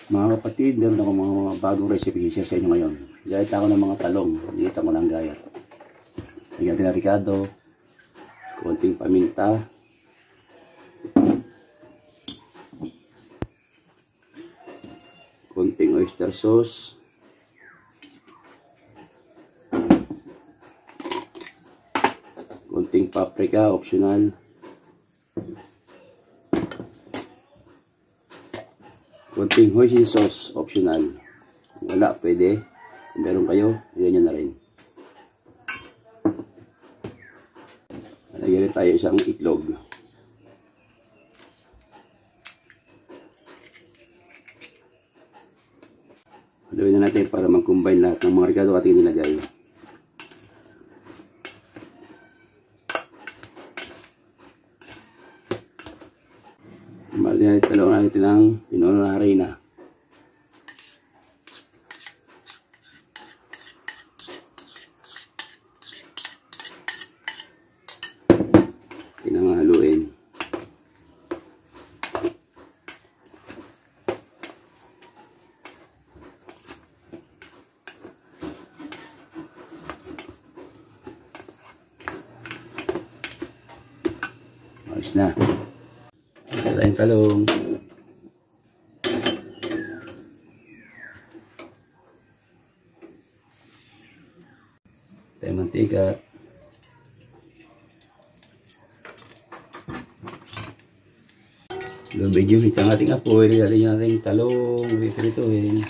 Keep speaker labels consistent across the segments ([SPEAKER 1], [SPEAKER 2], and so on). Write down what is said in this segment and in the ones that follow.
[SPEAKER 1] Mga kapatid, meron ako mga bagong recipe share sa inyo ngayon. Gayat ako ng mga talong. Dito ko lang gayat. Lagyan natin ng ricado, konting paminta, konting oyster sauce, konting paprika, optional, konting hoisin sauce, optional. Kung wala, pwede. Kung meron kayo, lagyan nyo na rin. Lagyan rin tayo isang itlog. Haluin na natin para mag-combine lahat ng mga ricado ating nilagay. Marami natin talong natin ng pinuno na harina. Haluin. Ayos na. Ito tayong talong. Tayong mantika. Medyo hit ang ating apoy, lalagyan natin talong, pipirituhin.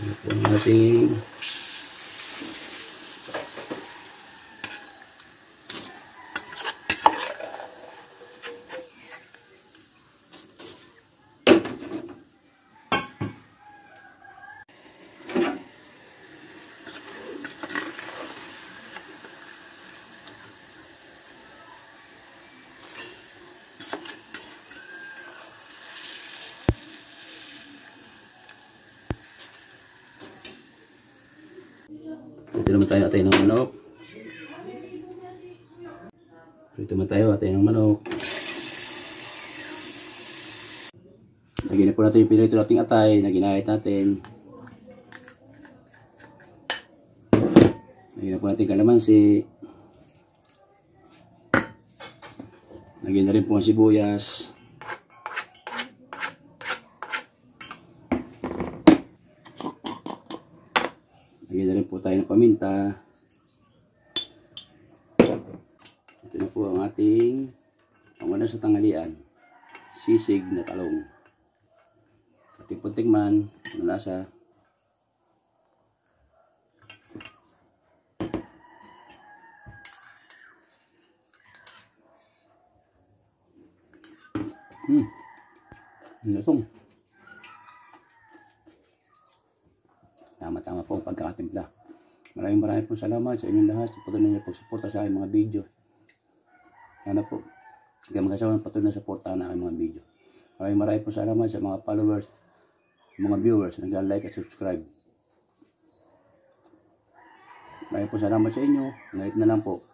[SPEAKER 1] Ito ang ating ito naman tayo atay ng manok. Ito naman tayo atay ng manok. Lagyan na po natin yung pinito nating atay na ginahit natin. Lagyan na po natin kalamansi. Lagyan na rin po ang sibuyas. Lagyan na rin po tayo ng paminta. Ito na po ang ating panguna sa tanghalian. Sisig na talong. Ating puntikman, ang lasa. Lasong. Tama-tama po ang pagkakatimpla. Maraming pong salamat sa inyong lahat sa patuloy na pagsuporta sa aking mga video. Sana po, hanggang magkasawa ng patuloy na suporta na aking mga video. Maraming pong salamat sa mga followers, mga viewers na nag-like at subscribe. Maraming pong salamat sa inyo. Ngayon na lang po.